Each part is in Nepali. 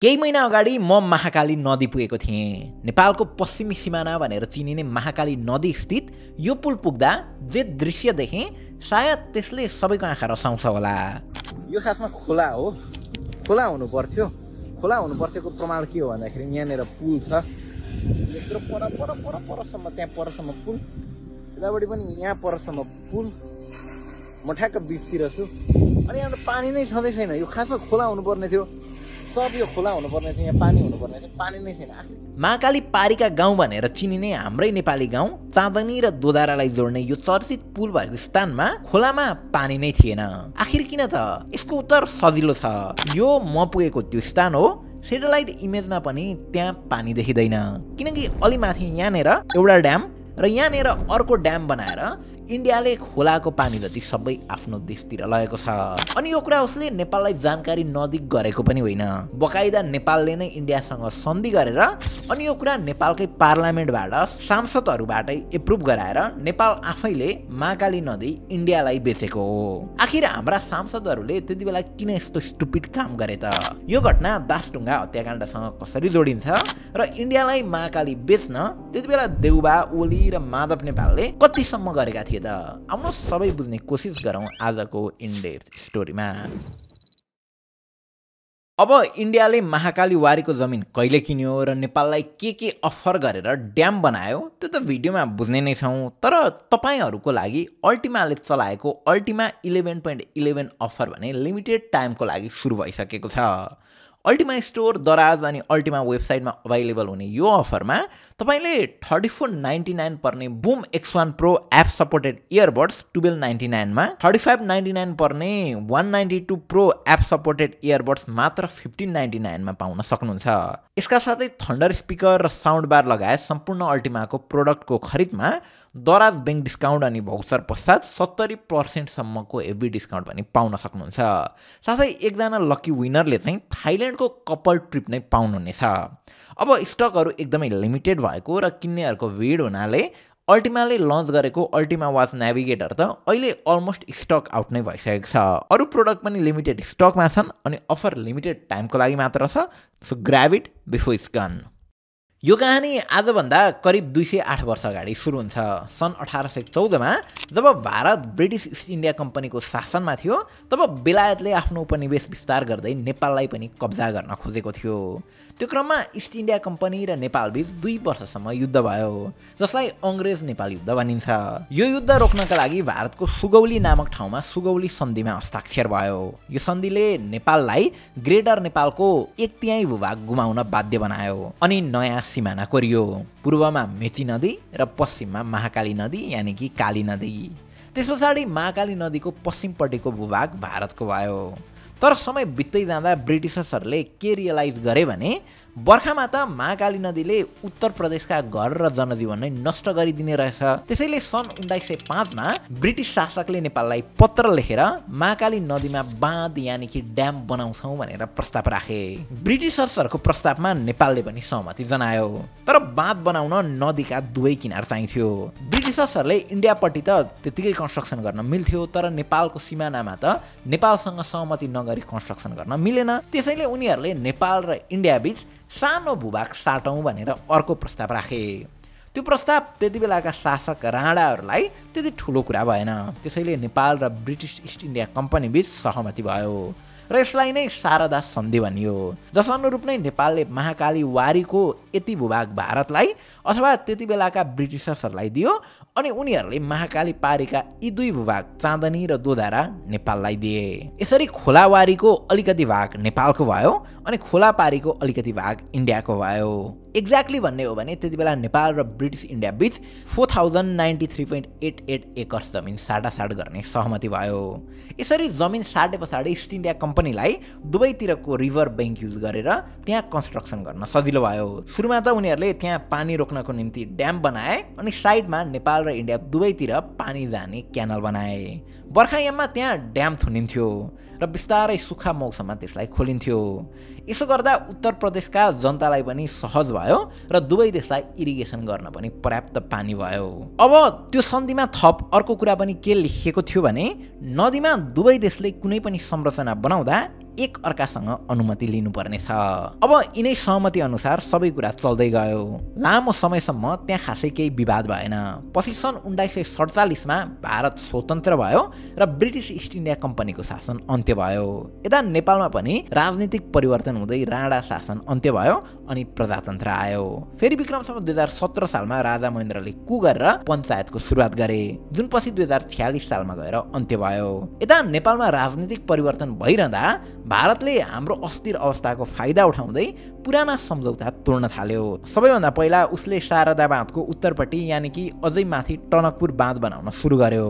केही महिना अगाडि म महाकाली नदी पुगेको थिएँ। नेपालको पश्चिमी सिमाना भनेर चिनिने महाकाली नदी स्थित यो पुल पुग्दा जे दृश्य देखेँ सायद त्यसले सबैको आँखा रसाउँछ होला। यो खासमा खोला हो, खोला हुनु पर्थ्यो। खोला हुनु पर्थ्योको प्रमाण के हो भन्दाखेरि यहाँनिर पुल छ, यत्रो परसम्म, त्यहाँ परसम्म पुल, यतापट्टि पनि यहाँ परसम्म पुल, म ठ्याक्क बिचतिर छु। अनि यहाँ पानी नै छँदै छैन। यो खासमा खोला हुनुपर्ने थियो, सब यो खोला हुनुपर्ने थियो, यहाँ पानी हुनुपर्ने थियो, पानी नै छैन। महाकाली पारीका गाउँ भनेर चिनिने हाम्रै नेपाली गाउँ चाँदनी र दोधारालाई जोड्ने यो चर्चित पुल भएको स्थानमा खोलामा पानी नै थिएन। आखिर किन त? यसको उत्तर सजिलो छ। यो म पुगेको त्यो स्थान हो। सेटेलाइट इमेजमा पनि त्यहाँ पानी देखिँदैन, किनकि अलि माथि यहाँनिर एउटा ड्याम र यहाँनिर अर्को ड्याम बनाएर इन्डियाले खोलाको पानी जति सबै आफ्नो देशतिर लगेको छ। अनि यो कुरा उसले नेपाललाई जानकारी नदिई गरेको पनि होइन। बकाइदा नेपालले नै इन्डियासँग सन्धि गरेर अनि यो कुरा नेपालकै पार्लियामेन्टबाट सांसदहरूबाटै एप्रुभ गराएर नेपाल आफैले महाकाली नदी इन्डियालाई बेचेको हो। आखिर हाम्रा सांसदहरूले त्यति बेला किन यस्तो स्टुपिड काम गरे त? यो घटना दासढुङ्गा हत्याकाण्डसँग कसरी जोडिन्छ र इन्डियालाई महाकाली बेच्न त्यति बेला देउबा, ओली र माधव नेपालले कतिसम्म गरेका थिए? आउनु सबै बुझ्ने कोसिस गरौँ आजको इनडेप्थ स्टोरीमा। अब इन्डियाले महाकाली वारीको जमिन कहिले किन्यो र नेपाललाई के अफर गरेर ड्याम बनायो त्यो त भिडियोमा बुझ्ने नै छौँ। तर तपाईँहरूको लागि अल्टिमाले चलाएको अल्टिमा 11.11 अफर भने लिमिटेड टाइमको लागि सुरु भइसकेको छ। अल्टिमा स्टोर, दराज अनि अल्टिमा वेबसाइटमा अभाइलेबल हुने यो अफरमा तपाईँले 3499 पर्ने boom X1 Pro app supported earbuds 1299 मा, 3599 पर्ने 192 Pro एप सपोर्टेड इयरबड्स मात्र 1599 मा पाउन सक्नुहुन्छ। यसका साथै थन्डर स्पिकर र साउन्ड बार लगायत सम्पूर्ण अल्टिमाको प्रोडक्टको खरिदमा दराज बैंक डिस्काउन्ट अनि भौचर पश्चात 70% सम्मको हेभी डिस्काउन्ट पनि पाउन सक्नुहुन्छ। साथै एकजना लकी विनरले चाहिँ थाइल्यान्डको कपल ट्रिप नै पाउनुहुनेछ। अब स्टकहरू एकदमै लिमिटेड भएको र किन्नेहरूको भिड हुनाले अल्टिमाले लन्च गरेको अल्टिमा वाच नेभिगेटर त अहिले अलमोस्ट स्टक आउट नै भइसकेको छ। अरू प्रोडक्ट पनि लिमिटेड स्टकमा छन् अनि अफर लिमिटेड टाइमको लागि मात्र छ। So grab it before it's gone. यो कहानी आजभन्दा करिब 208 वर्ष अगाडि सुरु हुन्छ। सन् 1814 मा जब भारत ब्रिटिस इस्ट इन्डिया कम्पनीको शासनमा थियो तब बेलायतले आफ्नो उपनिवेश विस्तार गर्दै नेपाललाई पनि कब्जा गर्न खोजेको थियो। त्यो क्रममा इस्ट इन्डिया कम्पनी र नेपालबीच 2 वर्षसम्म युद्ध भयो, जसलाई अङ्ग्रेज नेपाल युद्ध भनिन्छ। यो युद्ध रोक्नका लागि भारतको सुगौली नामक ठाउँमा सुगौली सन्धिमा हस्ताक्षर भयो। यो सन्धिले नेपाललाई ग्रेटर नेपालको 1/3 भूभाग गुमाउन बाध्य बनायो अनि नयाँ सिमाना कोरियो। पूर्वमा मेची नदी र पश्चिममा महाकाली नदी यानि कि काली नदी। त्यस पछाडि महाकाली नदीको पश्चिमपट्टिको भूभाग भारतको भयो। तर समय बित्दै जाँदा ब्रिटिसर्सहरूले के रियलाइज गरे भने बर्खामा त महाकाली नदीले उत्तर प्रदेशका घर र जनजीवन नै नष्ट गरिदिने रहेछ। त्यसैले सन् 1905 मा ब्रिटिस शासकले नेपाललाई पत्र लेखेर महाकाली नदीमा बाँध यानि कि ड्याम बनाउँछौँ भनेर प्रस्ताव राखे। ब्रिटिसर्सहरूको प्रस्तावमा नेपालले पनि सहमति जनायो। तर बाँध बनाउन नदीका दुवै किनार चाहिन्थ्यो। ब्रिटिसर्सहरूले इन्डियापट्टि त त्यतिकै कन्स्ट्रक्सन गर्न मिल्थ्यो, तर नेपालको सिमानामा त नेपालसँग सहमति नगरी कन्स्ट्रक्सन गर्न मिलेन। त्यसैले उनीहरूले नेपाल र इन्डिया बीच सानो भूभाग साटौँ भनेर अर्को प्रस्ताव राखे। त्यो प्रस्ताव त्यति बेलाका शासक राणाहरूलाई त्यति ठुलो कुरा भएन। त्यसैले नेपाल र ब्रिटिस इस्ट इन्डिया कम्पनी बीच सहमति भयो र यसलाई नै शारदा सन्धि भनियो, जस अनुरूप नै नेपालले महाकाली वारीको यति भूभाग भारतलाई अथवा त्यति बेलाका ब्रिटिसर्सहरूलाई दियो अनि उनीहरूले महाकाली पारीका यी 2 भूभाग चाँदनी र दोधारा नेपाललाई दिए। यसरी खोलावारीको अलिकति भाग नेपालको भयो अनि खोला पारीको अलिकति भाग इन्डियाको भयो। एक्ज्याक्टली भन्ने हो भने त्यति बेला नेपाल र ब्रिटिस इन्डिया बीच 4093.88 एकर्स जमिन साटासाट गर्ने सहमति भयो। यसरी जमिन साटे पछाडि इस्ट इन्डिया कम्पनीलाई दुवैतिरको रिभर बैंक युज गरेर त्यहाँ कन्स्ट्रक्सन गर्न सजिलो भयो। सुरुमा त उनीहरूले त्यहाँ पानी रोक्नको निम्ति ड्याम बनाए अनि साइडमा नेपाल र इन्डिया दुवैतिर पानी जाने क्यानल बनाए। बर्खायाममा त्यहाँ ड्याम थुनिन्थ्यो र बिस्तारै सुक्खा मौसममा त्यसलाई खोलिन्थ्यो। यसो गर्दा उत्तर प्रदेशका जनतालाई पनि सहज भयो र दुवै देशलाई इरिगेसन गर्न पनि पर्याप्त पानी भयो। अब त्यो सन्धिमा थप अर्को कुरा पनि के लेखिएको थियो भने नदीमा दुवै देशले कुनै पनि संरचना बनाउँदा एक अर्कासँग अनुमति लिनुपर्नेछ। अब यिनै सहमति अनुसार सबै कुरा चल्दै गयो। लामो समयसम्म त्यहाँ खासै केही विवाद भएन। पछि सन् 1947 मा भारत स्वतन्त्र भयो र ब्रिटिस इस्ट इन्डिया कम्पनीको शासन अन्त्य भयो। यता नेपालमा पनि राजनीतिक परिवर्तन हुँदै राणा शासन अन्त्य भयो अनि प्रजातन्त्र आयो। फेरि विक्रमसम्म 2017 सालमा राजा महेन्द्रले कु गरेर पञ्चायतको सुरुवात गरे, जुन पछि 2046 सालमा गएर अन्त्य भयो। यता नेपालमा राजनीतिक परिवर्तन भइरहँदा भारतले हाम्रो अस्थिर अवस्थाको फाइदा उठाउँदै पुराना सम्झौता तोड्न थाल्यो। सबैभन्दा पहिला उसले शारदा बाँधको उत्तरपट्टि यानि कि अझै माथि टनकपुर बाँध बनाउन सुरु गर्यो।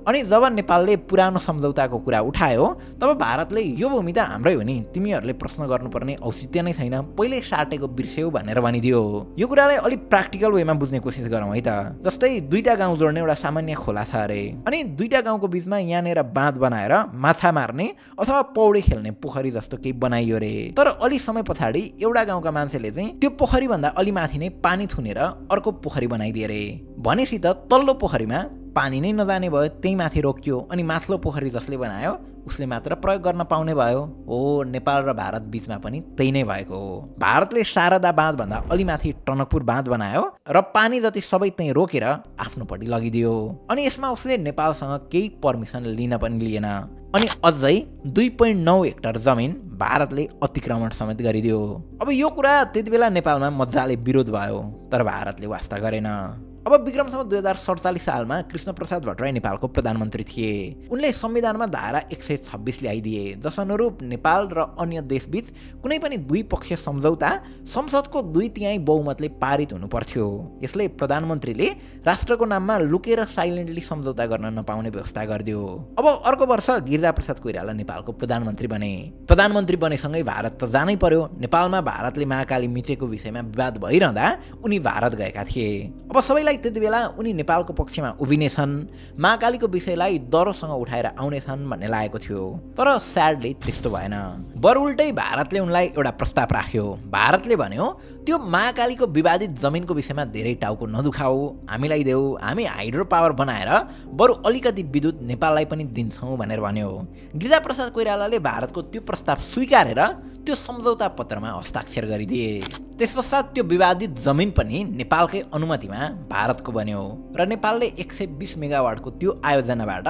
अनि जब नेपालले पुरानो सम्झौताको कुरा उठायो तब भारतले यो भूमि त हाम्रै हो नि, तिमीहरूले प्रश्न गर्नुपर्ने औचित्य नै छैन, पहिले साटेको बिर्स्यौ भनेर भनिदियो। यो कुरालाई अलिक प्र्याक्टिकल वेमा बुझ्ने कोसिस गरौँ है त। जस्तै दुईटा गाउँ जोड्ने एउटा सामान्य खोला छ अरे, अनि दुईटा गाउँको बिचमा यहाँनिर बाँध बनाएर माछा मार्ने अथवा पौडी खेल्ने पोखरी जस्तो केही बनाइयो रे। तर अलि समय पछाडि एउटा गाउँका मान्छेले चाहिँ त्यो पोखरी भन्दा अलि माथि नै पानी थुनेर अर्को पोखरी बनाइदिए रे। भनेपछि त तल्लो पोखरीमा पानी नै नजाने भयो, त्यही माथि रोकियो, अनि माथिल्लो पोखरी जसले बनायो उसले मात्र प्रयोग गर्न पाउने भयो। हो, नेपाल र भारत बीचमा पनि त्यही नै भएको हो। भारतले शारदा बाँध भन्दा अलि माथि टनकपुर बाँध बनायो र पानी जति सबै त्यही रोकेर आफ्नोपट्टि लगिदियो। अनि यसमा उसले नेपालसँग केही पर्मिसन लिन पनि लिएन। अनि अझै 2.9 हेक्टर जमिन भारतले अतिक्रमण समेत गरिदियो। अब यो कुरा त्यति बेला नेपालमा मजाले विरोध भयो, तर भारतले वास्ता गरेन। अब विक्रमसम्म 2047 सालमा कृष्णप्रसाद भट्टराई नेपालको प्रधानमन्त्री थिए। उनले संविधानमा धारा 126 ल्याइदिए, जसअनुरूप नेपाल र अन्य देशबीच कुनै पनि द्विपक्षीय सम्झौता संसदको 2/3 बहुमतले पारित हुनु पर्थ्यो। यसले प्रधानमन्त्रीले राष्ट्रको नाममा लुकेर साइलेन्टली सम्झौता गर्न नपाउने व्यवस्था गरिदियो। अब अर्को वर्ष गिरिजाप्रसाद कोइराला नेपालको प्रधानमन्त्री बने। प्रधानमन्त्री बनेसँगै भारत त जानै पर्यो। नेपालमा भारतले महाकाली मिचेको विषयमा विवाद भइरहँदा उनी भारत गएका थिए। अब सबैलाई त्यति बेला उनी नेपालको पक्षमा उभिनेछन्, महाकालीको विषयलाई दरोसँग उठाएर आउनेछन् भन्ने लागेको थियो। तर स्याडली त्यस्तो भएन। बरु उल्टै भारतले उनलाई एउटा प्रस्ताव राख्यो। भारतले भन्यो त्यो महाकालीको विवादित जमिनको विषयमा धेरै टाउको नदुखाऊ, हामीलाई देऊ, हामी हाइड्रो पावर बनाएर बरु अलिकति विद्युत नेपाललाई पनि दिन्छौँ भनेर भन्यो। गिरिजाप्रसाद कोइरालाले भारतको त्यो प्रस्ताव स्वीकारेर त्यो सम्झौता पत्रमा हस्ताक्षर गरिदिए। त्यसपश्चात त्यो विवादित जमिन पनि नेपालकै अनुमतिमा भारतको बन्यो र नेपालले 120 मेगावाटको त्यो आयोजनाबाट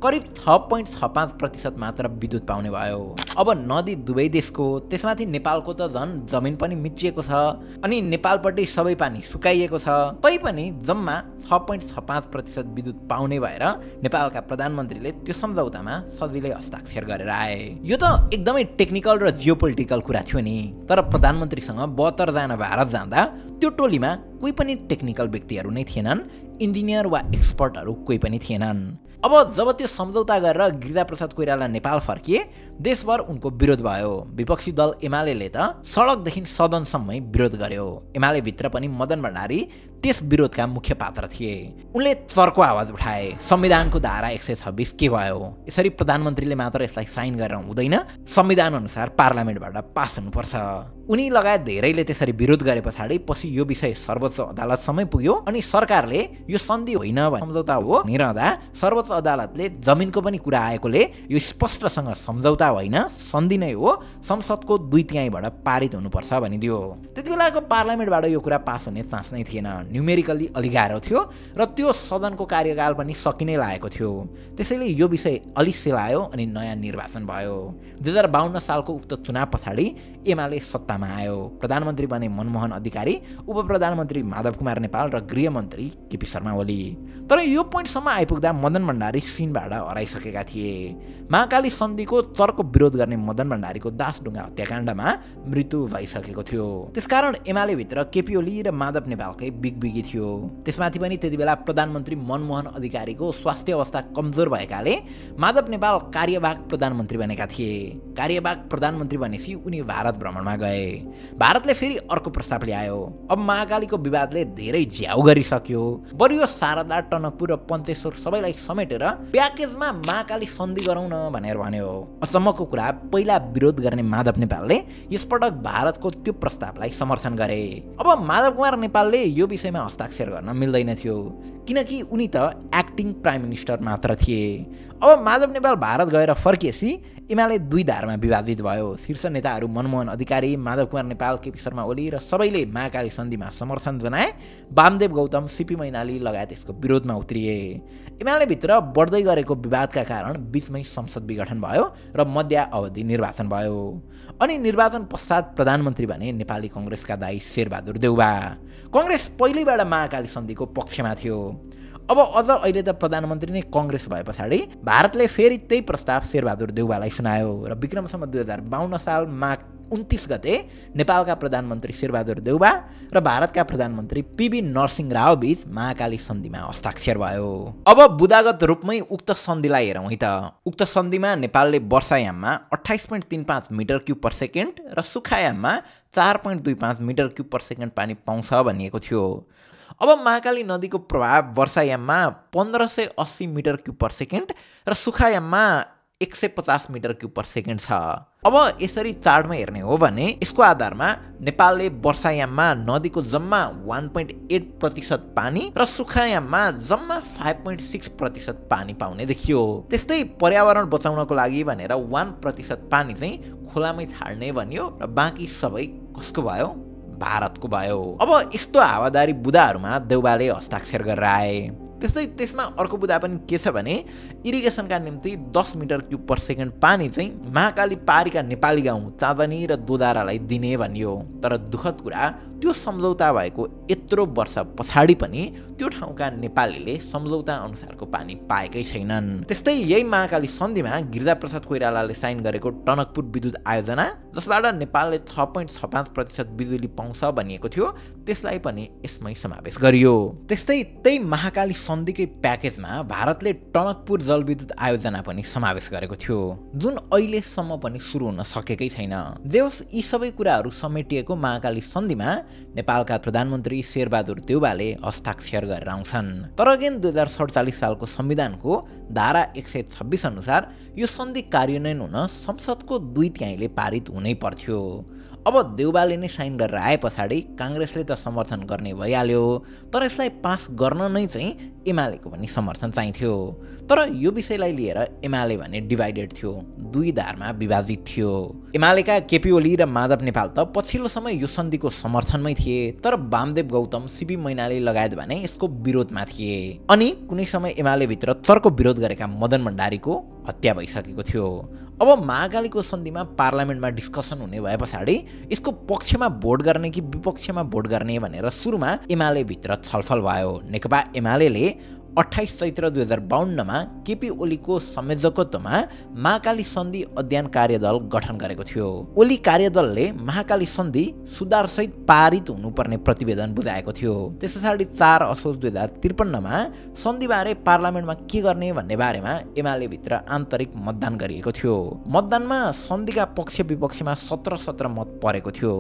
करिब 6.65% मात्र विद्युत पाउने भयो। अब नदी दुवै देशको, त्यसमाथि नेपालको त झन् जमिन पनि मिचिएको छ, अनि नेपालपट्टि सबै पानी सुकाइएको छ, तैपनि जम्मा 6.65% विद्युत पाउने भएर नेपालका प्रधानमन्त्रीले त्यो सम्झौतामा सजिलै हस्ताक्षर गरेर आए। यो त एकदमै टेक्निकल र जियोपोलिटिकल कुरा थियो नि, तर प्रधानमन्त्रीसँग 72 जना भारत जाँदा त्यो टोलीमा कोही पनि टेक्निकल व्यक्तिहरू नै थिएनन्, इन्जिनियर वा एक्सपर्टहरू कोही पनि थिएनन्। अब जब त्यो सम्झौता गरेर गिरिजाप्रसाद कोइराला नेपाल फर्किए, देशभर उनको विरोध भयो। विपक्षी दल एमाले त सडकदेखि सदनसम्मै विरोध गर्यो। एमाले भित्र पनि मदन भण्डारी त्यस विरोधका मुख्य पात्र थिए। उनले चर्को आवाज उठाए, संविधानको धारा 126 के भयो, यसरी प्रधानमन्त्रीले मात्र यसलाई साइन गरेर हुँदैन, संविधान अनुसार पार्लियामेन्टबाट पास हुनुपर्छ। उनी लगायत धेरैले त्यसरी विरोध गरे पछाडि पछि यो विषय सर्वोच्च अदालतसम्मै पुग्यो, अनि सरकारले यो सन्धि होइन सम्झौता हो भनिरहँदा सर्वोच्च अदालतले जमिनको पनि कुरा आएकोले यो स्पष्टसँग सम्झौता होइन सन्धि नै हो, संसदको 2/3बाट पारित हुनुपर्छ भनिदियो। त्यति बेलाको पार्लियामेन्टबाट यो कुरा पास हुने चान्स नै थिएन, न्युमेरिकल्ली अलि गाह्रो थियो र त्यो सदनको कार्यकाल पनि सकिनै लागेको थियो। त्यसैले यो विषय अलि सेलायो अनि नयाँ निर्वाचन भयो। 2052 सालको उक्त चुनाव पछाडि एमाले सत्तामा आयो। प्रधानमन्त्री बने मनमोहन अधिकारी, उप प्रधानमन्त्री माधव कुमार नेपाल र गृहमन्त्री केपी शर्मा ओली। तर यो पोइन्टसम्म आइपुग्दा मदन भण्डारी सिनबाट हराइसकेका थिए। महाकाली सन्धिको चर्को विरोध गर्ने मदन भण्डारीको दासढुङ्गा हत्याकाण्डमा मृत्यु भइसकेको थियो। त्यसकारण एमाले भित्र केपी ओली र माधव नेपालकै बिगबिगी थियो। त्यसमाथि पनि त्यति बेला प्रधानमन्त्री मनमोहन अधिकारीको स्वास्थ्य अवस्था कमजोर भएकाले माधव नेपाल कार्यवाहक प्रधानमन्त्री बनेका थिए। कार्यवाहक प्रधानमन्त्री बनेपछि उनी भारत भ्रमणमा गए। भारतले फेरि अर्को प्रस्ताव ल्यायो। अब महाकालीको विवादले धेरै झ्याउ गरिसक्यो, बरु यो शारदा, टनकपुर र पञ्चेश्वर सबैलाई समेटेर प्याकेजमा महाकाली सन्धि गरौँ न भनेर भन्यो। अचम्मको कुरा, पहिला विरोध गर्ने माधव नेपालले यसपटक भारतको त्यो प्रस्तावलाई समर्थन गरे। अब माधव कुमार नेपालले यो विषयमा हस्ताक्षर गर्न मिल्दैन थियो, किनकि उनी त एक्टिङ प्राइम मिनिस्टर मात्र थिए। अब माधव नेपाल भारत गएर फर्किएपछि एमाले दुई धारमा विभाजित भयो। शीर्ष नेताहरू मनमोहन अधिकारी, माधव कुमार नेपाल, केपी शर्मा ओली र सबैले महाकाली सन्धिमा समर्थन जनाए। वामदेव गौतम, सीपी मैनाली लगायत यसको विरोधमा उत्रिए। एमाले भित्र बढ्दै गरेको विवादका कारण बीचमै संसद विघटन भयो र मध्यावधि निर्वाचन भयो। अनि निर्वाचन पश्चात प्रधानमन्त्री भने नेपाली कांग्रेसका दाइ शेरबहादुर देउवा। कांग्रेस पहिल्यैबाट महाकाली सन्धिको पक्षमा थियो। अब अझ अहिले त प्रधानमन्त्री नै कांग्रेस भए पछाडि भारतले फेरि त्यही प्रस्ताव शेरबहादुर देउवालाई सुनायो र विक्रमसम्म 2052 साल माघ 29 गते नेपालका प्रधानमन्त्री शेरबहादुर देउवा र भारतका प्रधानमन्त्री पीवी नरसिंह राव बीच महाकाली सन्धिमा हस्ताक्षर भयो। अब बुदागत रूपमै उक्त सन्धिलाई हेरौँ है त। उक्त सन्धिमा नेपालले वर्षायाममा 28.35 मिटर क्युब पर सेकेन्ड र सुखायाममा 4.25 मिटर क्युब पर सेकेन्ड पानी पाउँछ भनिएको थियो। अब महाकाली नदीको प्रभाव वर्षायाममा 1580 मिटर क्युब पर सेकेन्ड र सुखायाममा 150 मिटर क्युब पर सेकेन्ड छ। अब यसरी चार्टमा हेर्ने हो भने यसको आधारमा नेपालले वर्षायाममा नदीको जम्मा 1.8% पानी र सुखायाममा जम्मा 5.6% पानी पाउने देखियो। त्यस्तै पर्यावरण बचाउनको लागि भनेर 1% पानी चाहिँ खोलामै छाड्ने भनियो र बाँकी सबै कसको भयो? भारतको भयो। अब यस्तो हावादारी बुदाहरूमा देउवाले हस्ताक्षर गरेर आए। त्यस्तै त्यसमा अर्को बुदा पनि के छ भने इरिगेसनका निम्ति 10 मिटर क्युब पर सेकेन्ड पानी चाहिँ महाकाली पारीका नेपाली गाउँ चाँदनी र दोदारालाई दिने भनियो। तर दुःखद कुरा त्यो सम्झौता भएको यत्रो वर्ष पछाडि पनि त्यो ठाउँका नेपालीले सम्झौता अनुसारको पानी पाएकै छैनन्। त्यस्तै यही महाकाली सन्धिमा गिरिजाप्रसाद कोइरालाले साइन गरेको टनकपुर विद्युत आयोजना जसबाट नेपालले 6.65% बिजुली पाउँछ भनिएको थियो त्यसलाई पनि यसमै समावेश गरियो। त्यस्तै त्यही महाकाली सन्धिकै प्याकेजमा भारतले टनकपुर जलविद्युत आयोजना पनि समावेश गरेको थियो जुन अहिलेसम्म पनि सुरु हुन सकेकै छैन। जे होस् यी सबै कुराहरू समेटिएको महाकाली सन्धिमा नेपालका प्रधानमन्त्री शेरबहादुर देउवाले हस्ताक्षर गरेर आउँछन्। तर अगेन 2047 सालको संविधानको धारा 126 अनुसार यो सन्धि कार्यान्वयन हुन संसदको 2/3 पारित हुनै पर्थ्यो। अब देउवाले नै साइन गरेर आए पछाडि कांग्रेसले त समर्थन गर्ने भइहाल्यो, तर यसलाई पास गर्न नै चाहिँ एमालेको पनि समर्थन चाहिन्थ्यो। तर यो विषयलाई लिएर एमाले भने डिभाइडेड थियो, दुई धारमा विभाजित थियो। एमालेका केपी ओली र माधव नेपाल त पछिल्लो समय यो सन्धिको समर्थनमै थिए, तर वामदेव गौतम, सीपी मैनाली लगायत भने यसको विरोधमा थिए। अनि कुनै समय एमाले भित्र चर्को विरोध गरेका मदन भण्डारीको हत्या भइसकेको थियो। अब महाकालीको सन्धिमा पार्लियामेन्टमा डिस्कसन हुने भए पछाडि यसको पक्षमा भोट गर्ने कि विपक्षमा भोट गर्ने भनेर सुरुमा एमाले भित्र छलफल भयो। नेकपा एमालेले 28 चैत्र 2052 केपी ओलीको संयोजकत्वमा महाकाली सन्धि अध्ययन कार्यदल गठन गरेको थियो। ओली कार्यदलले महाकाली सन्धि सुधारसहित पारित हुनुपर्ने प्रतिवेदन बुझाएको थियो। त्यस पछाडि 4 असोज 2053 सन्धिबारे पार्लियामेन्टमा के गर्ने भन्ने बारेमा एमाले भित्र आन्तरिक मतदान गरिएको थियो। मतदानमा सन्धिका पक्ष विपक्षमा 17 मत परेको थियो।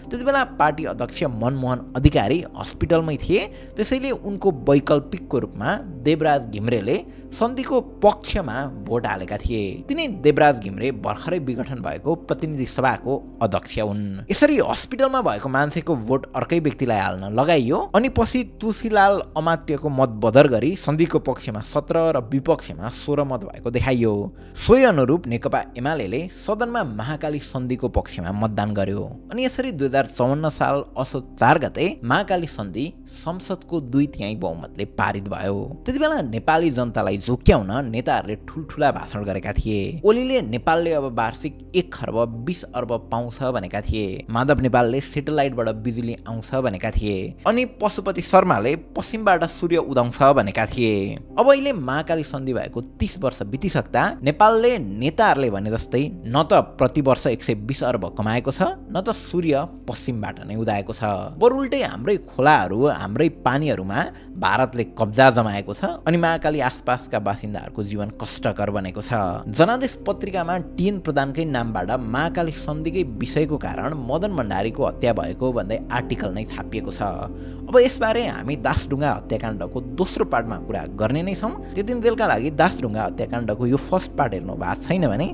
त्यतिबेला पार्टी अध्यक्ष मनमोहन अधिकारी हस्पिटलमै थिए, त्यसैले उनको वैकल्पिकको रूपमा देवराज घिम्रेले सन्धिको पक्षमा भोट हालेका थिए। तिनी देवराज घिम्रे भर्खरै विघटन भएको प्रतिनिधि सभाको अध्यक्ष हुन्। यसरी हस्पिटलमा भएको मान्छेको भोट अर्कै व्यक्तिलाई हाल्न लगाइयो अनि पछि तुलसीलाल अमात्यको मत बदर गरी सन्धिको पक्षमा 17 र विपक्षमा 16 मत भएको देखाइयो। सोही अनुरूप नेकपा एमालेले सदनमा महाकाली सन्धिको पक्षमा मतदान गर्यो अनि यसरी 2054 साल असोज 4 गते महाकाली सन्धि संसदको 2/3 बहुमतले पारित भयो। त्यतिबेला नेपाली जनतालाई जोक्याउन नेताहरूले ठुलठुला भाषण गरेका थिए। ओलीले नेपालले अब वार्षिक 1 खर्ब 20 अर्ब पाउँछ भनेका थिए। माधव नेपालले सेटेलाइटबाट बिजुली आउँछ भनेका थिए अनि पशुपति शर्माले पश्चिमबाट सूर्य उदाउँछ भनेका थिए। अब अहिले महाकाली सन्धि भएको 30 वर्ष बितिसक्दा नेपालले नेताहरूले भने जस्तै न त प्रति वर्ष 120 अर्ब कमाएको छ न त सूर्य पश्चिमबाट नै उदाएको छ। बरु उल्टै हाम्रै खोलाहरू हाम्रै पानीहरूमा भारतले कब्जा जमाएको छ अनि महाकाली आसपासका बासिन्दाहरूको जीवन कष्टकर बनेको छ। जनादेश पत्रिकामा टिएन प्रधानकै नामबाट महाकाली सन्धिकै विषयको कारण मदन भण्डारीको हत्या भएको भन्दै आर्टिकल नै छापिएको छ। अब यसबारे हामी दासढुङ्गा हत्याकाण्डको दोस्रो पार्टमा कुरा गर्ने नै छौँ। त्यति बेलका लागि दासढुङ्गा हत्याकाण्डको यो फर्स्ट पार्ट हेर्नु भएको छैन भने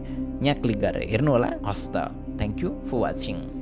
यहाँ क्लिक गरेर हेर्नुहोला। हस्त, थ्याङ्क यू फर वाचिङ।